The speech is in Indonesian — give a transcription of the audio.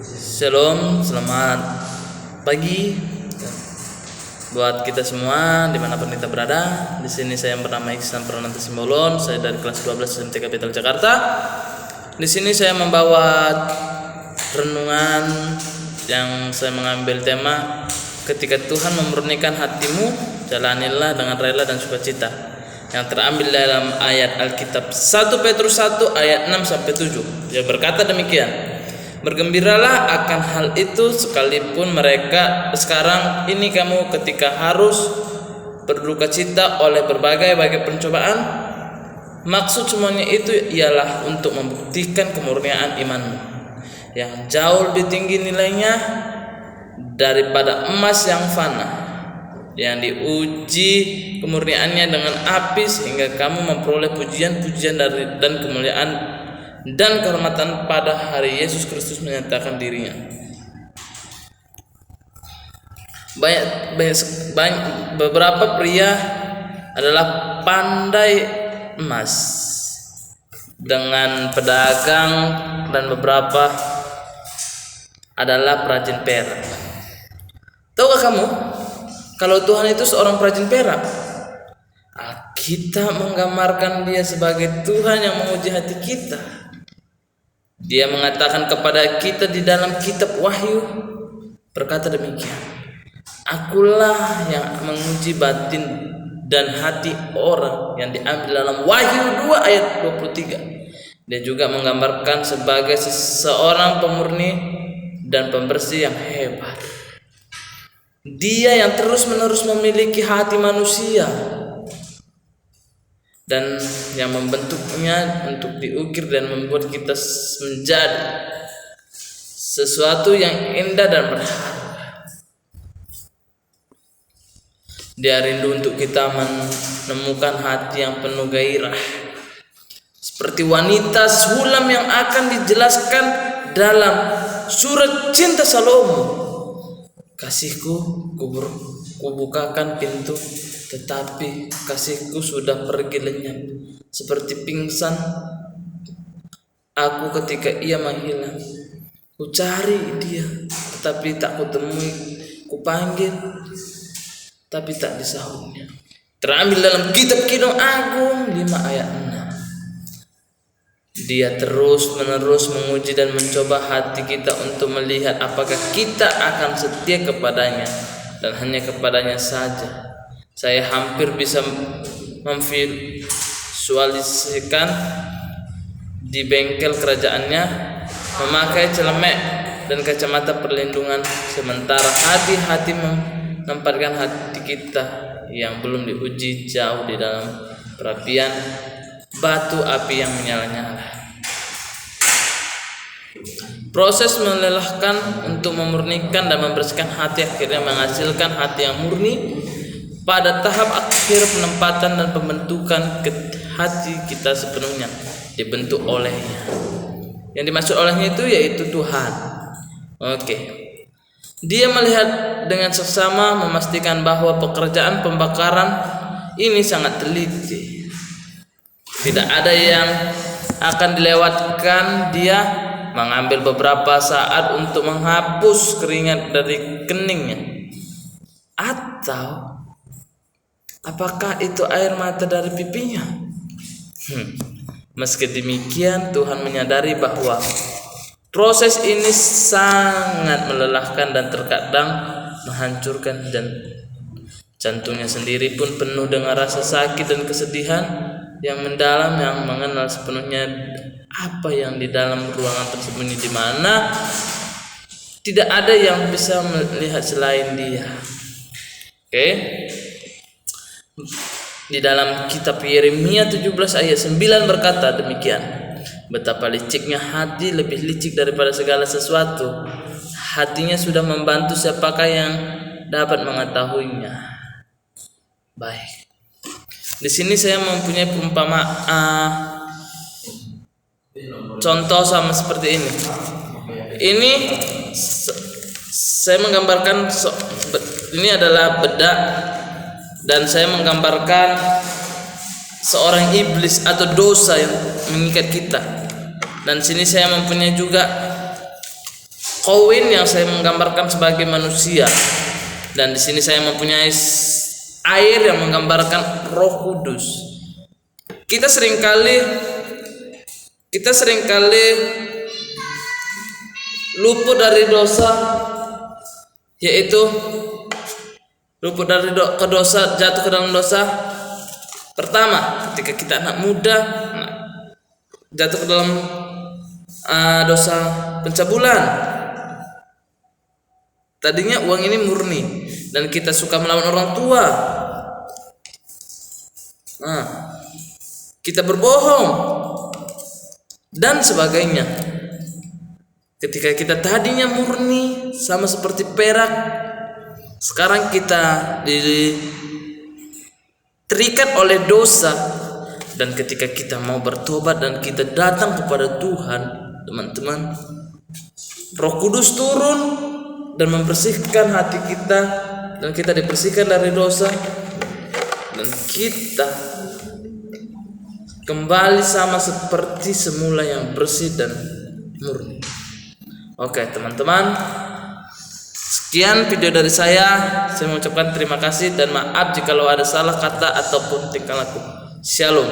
Shalom, selamat pagi buat kita semua dimanapun kita berada. Di sini saya yang bernama Iksan Prananta Simbolon. Saya dari kelas 12 SMT Kapital Jakarta. Di sini saya membawa renungan yang saya mengambil tema ketika Tuhan memurnikan hatimu, jalanilah dengan rela dan sukacita, yang terambil dalam ayat Alkitab 1 Petrus 1 ayat 6 sampai 7. Yang berkata demikian: bergembiralah akan hal itu sekalipun mereka sekarang ini kamu ketika harus berduka cita oleh berbagai pencobaan. Maksud semuanya itu ialah untuk membuktikan kemurnian imanmu yang jauh lebih tinggi nilainya daripada emas yang fana, yang diuji kemurniannya dengan api sehingga kamu memperoleh pujian-pujian dan kemuliaan dan kehormatan pada hari Yesus Kristus menyatakan dirinya. Beberapa pria adalah pandai emas dengan pedagang dan beberapa adalah perajin perak. Tahukah kamu kalau Tuhan itu seorang perajin perak? Kita menggambarkan Dia sebagai Tuhan yang menguji hati kita. Dia mengatakan kepada kita di dalam kitab Wahyu, berkata demikian: Akulah yang menguji batin dan hati orang, yang diambil dalam Wahyu 2 ayat 23. Dia juga menggambarkan sebagai seorang pemurni dan pembersih yang hebat. Dia yang terus-menerus memiliki hati manusia dan yang membentuknya untuk diukir dan membuat kita menjadi sesuatu yang indah dan berharga. Dia rindu untuk kita menemukan hati yang penuh gairah, seperti wanita Sulam yang akan dijelaskan dalam surat cinta Salomo. Kasihku, kubukakan pintu, tetapi kasihku sudah pergi lenyap, seperti pingsan aku ketika ia menghilang. Ku cari dia, tetapi tak kutemui. Ku panggil, tapi tak disahutnya. Terambil dalam kitab Kidung Agung 5 ayat 6. Dia terus-menerus menguji dan mencoba hati kita untuk melihat apakah kita akan setia kepadanya dan hanya kepadanya saja. Saya hampir bisa memvisualisasikan di bengkel kerajaannya memakai celemek dan kacamata perlindungan, sementara hati-hati menempatkan hati kita yang belum diuji jauh di dalam perapian batu api yang menyala-nyala. Proses melelahkan untuk memurnikan dan membersihkan hati akhirnya menghasilkan hati yang murni. Pada tahap akhir penempatan dan pembentukan hati kita sepenuhnya dibentuk olehnya. Yang dimaksud olehnya itu yaitu Tuhan. Dia melihat dengan seksama, memastikan bahwa pekerjaan pembakaran ini sangat teliti. Tidak ada yang akan dilewatkan. Dia mengambil beberapa saat untuk menghapus keringat dari keningnya. Atau apakah itu air mata dari pipinya? Meski demikian, Tuhan menyadari bahwa proses ini sangat melelahkan dan terkadang menghancurkan, dan jantungnya sendiri pun penuh dengan rasa sakit dan kesedihan yang mendalam, yang mengenal sepenuhnya apa yang di dalam ruangan tersembunyi di mana tidak ada yang bisa melihat selain Dia. Di dalam kitab Yeremia 17 ayat 9 berkata demikian: betapa liciknya hati, lebih licik daripada segala sesuatu. Hatinya sudah membantu, siapakah yang dapat mengetahuinya? Baik. Di sini saya mempunyai perumpamaan contoh sama seperti ini. Ini saya menggambarkan ini adalah bedak, dan saya menggambarkan seorang iblis atau dosa yang mengikat kita. Dan sini saya mempunyai juga koin yang saya menggambarkan sebagai manusia, dan di sini saya mempunyai air yang menggambarkan Roh Kudus. Kita seringkali luput dari dosa, yaitu luput dari jatuh ke dalam dosa. Pertama, ketika kita anak muda jatuh ke dalam dosa pencabulan. Tadinya uang ini murni dan kita suka melawan orang tua. Kita berbohong dan sebagainya. Ketika kita tadinya murni sama seperti perak, sekarang kita terikat oleh dosa. Dan ketika kita mau bertobat dan kita datang kepada Tuhan, teman-teman, Roh Kudus turun dan membersihkan hati kita, dan kita dibersihkan dari dosa, dan kita kembali sama seperti semula yang bersih dan murni. Oke teman-teman, sekian video dari saya. Saya mengucapkan terima kasih dan maaf jikalau ada salah kata ataupun tingkah laku. Shalom.